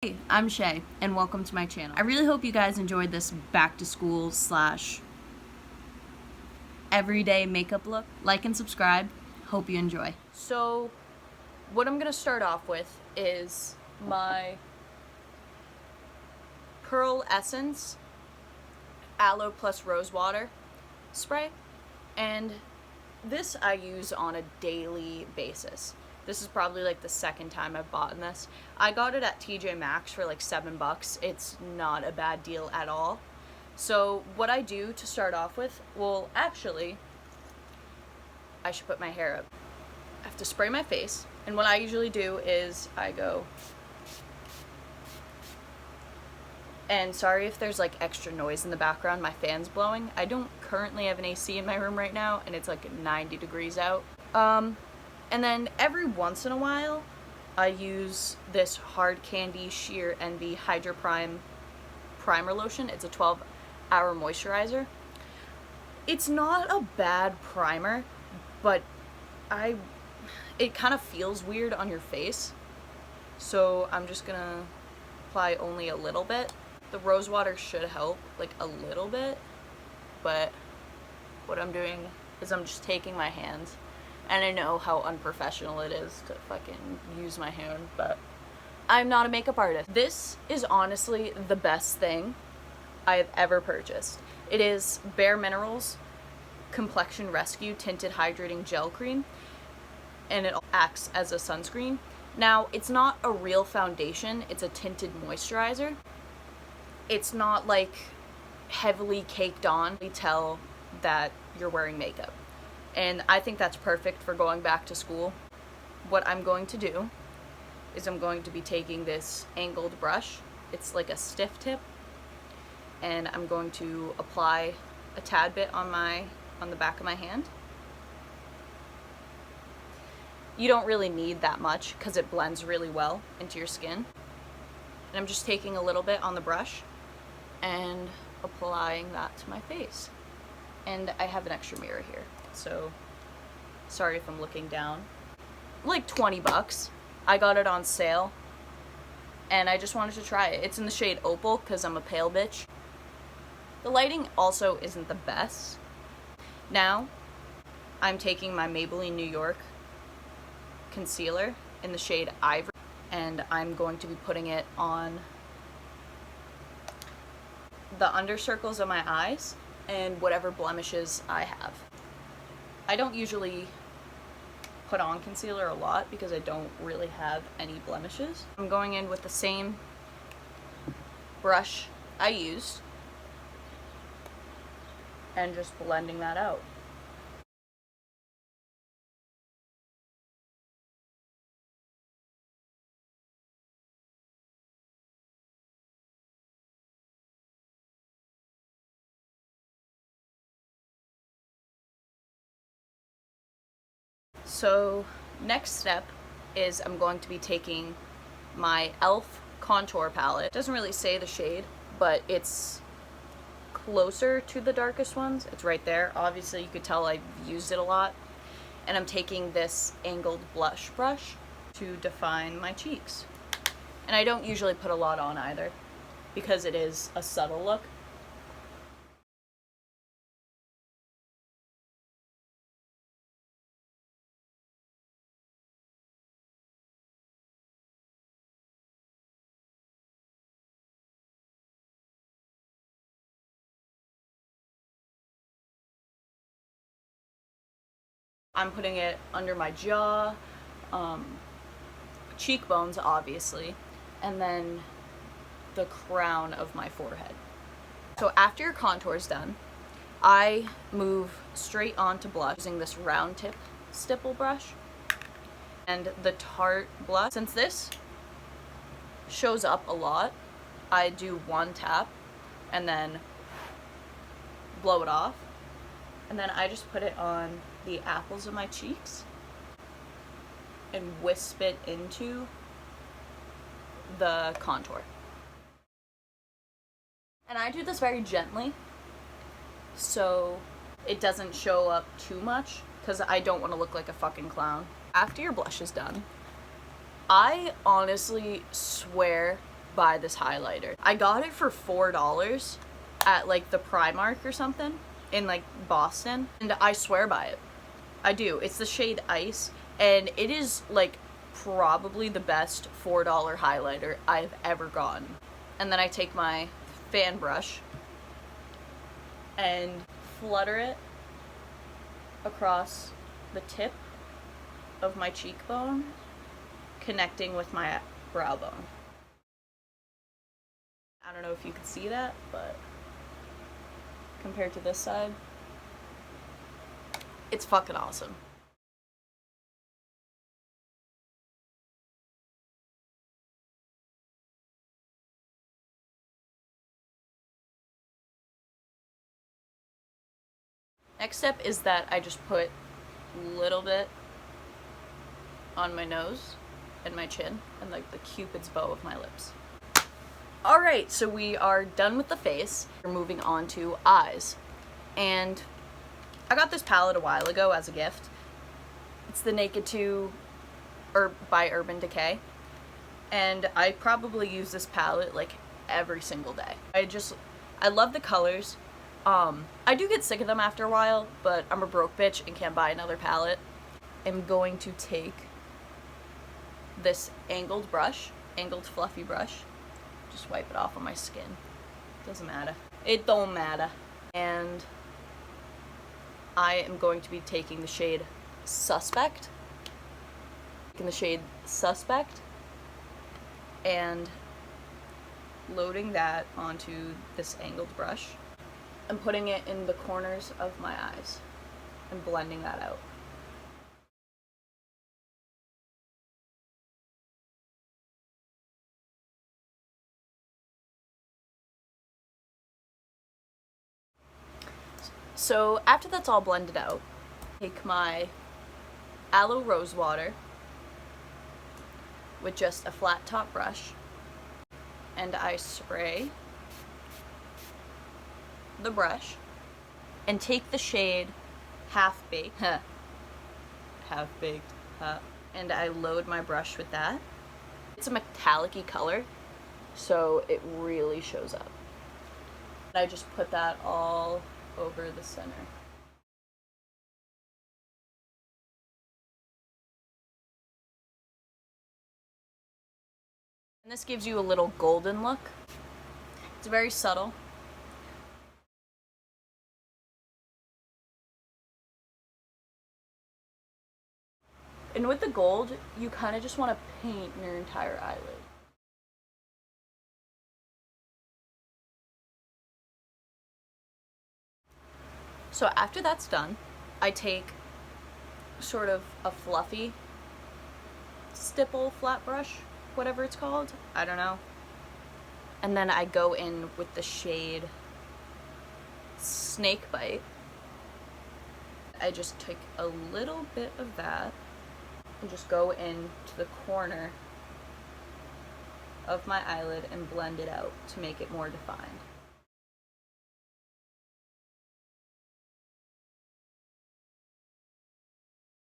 Hey, I'm Shay, and welcome to my channel. I really hope you guys enjoyed this back to school / everyday makeup look. Like and subscribe. Hope you enjoy. So, what I'm gonna start off with is my Pearl Essence Aloe plus Rose Water spray, and this I use on a daily basis. This is probably like the second time I've bought this. I got it at TJ Maxx for like $7. It's not a bad deal at all. So what I do to start off with, well, actually, I should put my hair up. I have to spray my face, and what I usually do is I go, and sorry if there's like extra noise in the background, my fan's blowing. I don't currently have an AC in my room right now, and it's like 90 degrees out. And then every once in a while, I use this Hard Candy Sheer Envy Hydra Prime Primer Lotion. It's a 12-hour moisturizer. It's not a bad primer, but it kind of feels weird on your face. So I'm just gonna apply only a little bit. The rose water should help, like a little bit, but what I'm doing is I'm just taking my hands. And I know how unprofessional it is to fucking use my hand, but I'm not a makeup artist. This is honestly the best thing I've ever purchased. It is Bare Minerals Complexion Rescue Tinted Hydrating Gel Cream, and it acts as a sunscreen. Now, it's not a real foundation, it's a tinted moisturizer. It's not like heavily caked on. You tell that you're wearing makeup. And I think that's perfect for going back to school. What I'm going to do is I'm going to be taking this angled brush. It's like a stiff tip. And I'm going to apply a tad bit on the back of my hand. You don't really need that much because it blends really well into your skin. And I'm just taking a little bit on the brush and applying that to my face. And I have an extra mirror here. So, sorry if I'm looking down. Like $20. I got it on sale, and I just wanted to try it. It's in the shade Opal because I'm a pale bitch. The lighting also isn't the best. Now, I'm taking my Maybelline New York concealer in the shade Ivory, and I'm going to be putting it on the under circles of my eyes and whatever blemishes I have. I don't usually put on concealer a lot because I don't really have any blemishes. I'm going in with the same brush I used and just blending that out. So next step is I'm going to be taking my e.l.f. contour palette. It doesn't really say the shade, but it's closer to the darkest ones. It's right there. Obviously you could tell I've used it a lot. And I'm taking this angled blush brush to define my cheeks. And I don't usually put a lot on either because it is a subtle look. I'm putting it under my jaw, cheekbones obviously, and then the crown of my forehead. So after your contour is done, I move straight on to blush using this round tip stipple brush and the Tarte blush. Since this shows up a lot, I do one tap and then blow it off. And then I just put it on the apples of my cheeks and wisp it into the contour. And I do this very gently so it doesn't show up too much because I don't want to look like a fucking clown. After your blush is done, I honestly swear buy this highlighter. I got it for $4 at like the Primark or something in like Boston, and I swear by it. I do. It's the shade Ice, and it is like probably the best $4 highlighter I've ever gotten. And then I take my fan brush and flutter it across the tip of my cheekbone, connecting with my brow bone. I don't know if you can see that, but compared to this side, it's fucking awesome. Next step is that I just put a little bit on my nose and my chin and like the cupid's bow of my lips. Alright, so we are done with the face. We're moving on to eyes. And I got this palette a while ago as a gift. It's the Naked 2 by Urban Decay. And I probably use this palette like every single day. I love the colors. I do get sick of them after a while, but I'm a broke bitch and can't buy another palette. I'm going to take this angled fluffy brush, just wipe it off on my skin. Doesn't matter. It don't matter. And I am going to be taking the shade Suspect. And loading that onto this angled brush and putting it in the corners of my eyes and blending that out. So after that's all blended out, take my Aloe Rose Water with just a flat top brush, and I spray the brush and take the shade Half Baked, and I load my brush with that. It's a metallic-y color, so it really shows up. I just put that all over the center. And this gives you a little golden look. It's very subtle. And with the gold, you kind of just want to paint your entire eyelid. So after that's done, I take sort of a fluffy stipple flat brush, whatever it's called, I don't know. And then I go in with the shade Snakebite. I just take a little bit of that and just go into the corner of my eyelid and blend it out to make it more defined.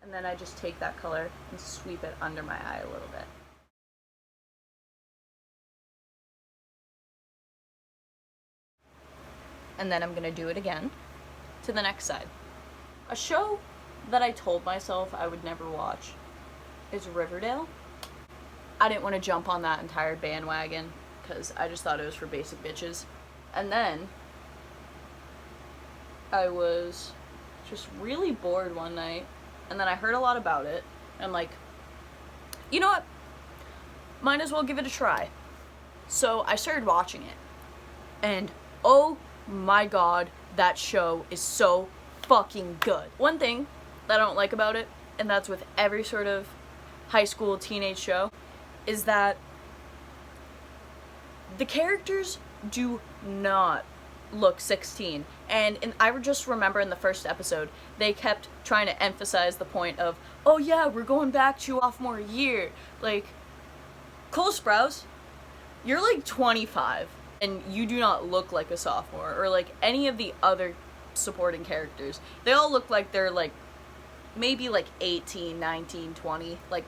And then I just take that color and sweep it under my eye a little bit. And then I'm going to do it again to the next side. A show that I told myself I would never watch is Riverdale. I didn't want to jump on that entire bandwagon because I just thought it was for basic bitches. And then I was just really bored one night, and then I heard a lot about it, and I'm like, you know what? Might as well give it a try. So I started watching it, and oh my god, that show is so fucking good. One thing that I don't like about it, and that's with every sort of high school teenage show, is that the characters do not look 16. And I just remember in the first episode, they kept trying to emphasize the point of, oh yeah, we're going back to sophomore year. Like, Cole Sprouse, you're like 25, and you do not look like a sophomore, or like any of the other supporting characters. They all look like they're like, maybe like 18, 19, 20, like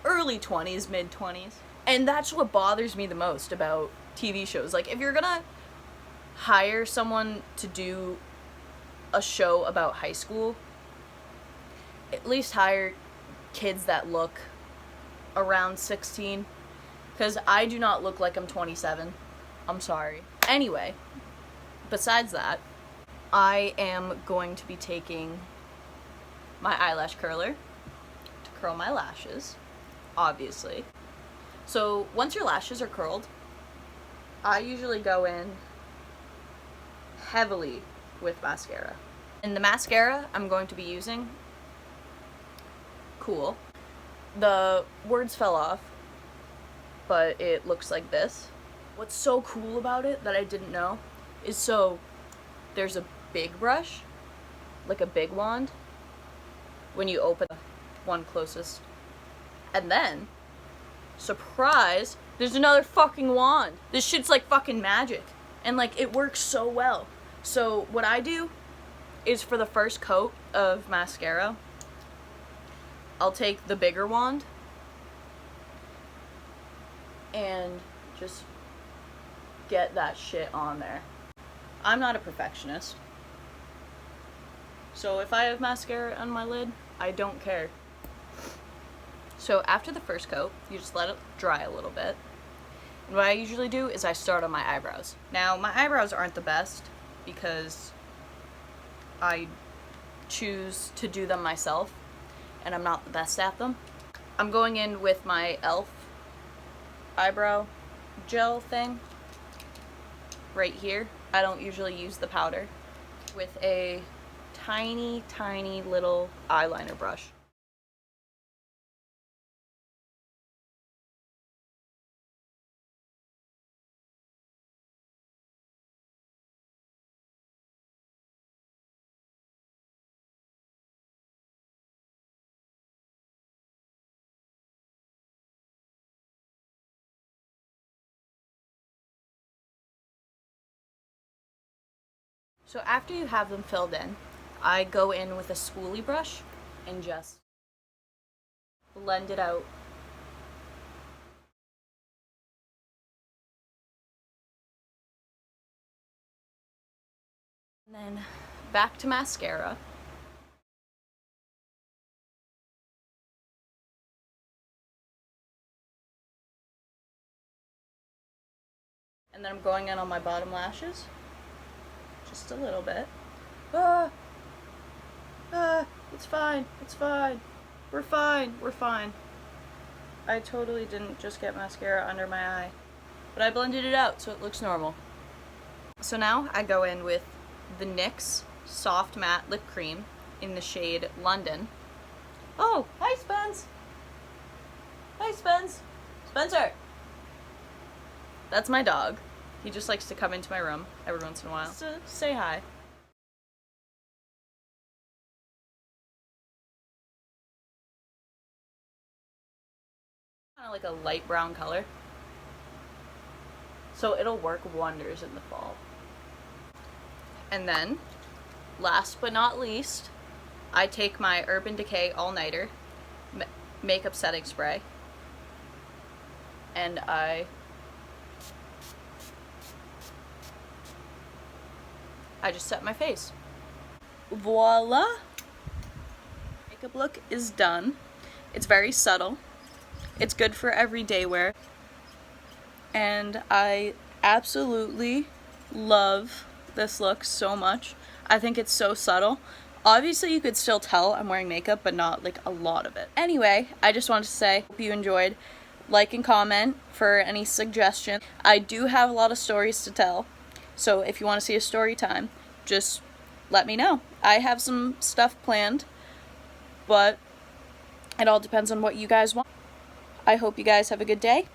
early 20s, mid 20s. And that's what bothers me the most about TV shows. Like, if you're gonna hire someone to do a show about high school, at least hire kids that look around 16, because I do not look like I'm 27. I'm sorry. Anyway, besides that, I am going to be taking my eyelash curler to curl my lashes, obviously. So once your lashes are curled, I usually go in heavily with mascara. And the mascara I'm going to be using, cool. The words fell off, but it looks like this. What's so cool about it that I didn't know is, so there's a big brush, like a big wand, when you open the one closest. And then, surprise, there's another fucking wand. This shit's like fucking magic. And like, it works so well. So what I do is, for the first coat of mascara, I'll take the bigger wand and just get that shit on there. I'm not a perfectionist, so if I have mascara on my lid, I don't care. So after the first coat, you just let it dry a little bit. And what I usually do is I start on my eyebrows. Now, my eyebrows aren't the best because I choose to do them myself, and I'm not the best at them. I'm going in with my e.l.f. eyebrow gel thing right here. I don't usually use the powder. With a tiny, tiny little eyeliner brush. So after you have them filled in, I go in with a spoolie brush and just blend it out. And then back to mascara. And then I'm going in on my bottom lashes. Just a little bit. It's fine, it's fine. We're fine. I totally didn't just get mascara under my eye, but I blended it out so it looks normal. So now I go in with the NYX Soft Matte Lip Cream in the shade London. Oh, hi Spence! Hi Spence! Spencer! That's my dog. He just likes to come into my room every once in a while to say hi. Kind of like a light brown color. So it'll work wonders in the fall. And then, last but not least, I take my Urban Decay All-Nighter makeup setting spray, and I just set my face. Voila! Makeup look is done. It's very subtle. It's good for everyday wear. And I absolutely love this look so much. I think it's so subtle. Obviously you could still tell I'm wearing makeup, but not like a lot of it. Anyway, I just wanted to say, hope you enjoyed. Like and comment for any suggestions. I do have a lot of stories to tell, so if you want to see a story time, just let me know. I have some stuff planned, but it all depends on what you guys want. I hope you guys have a good day.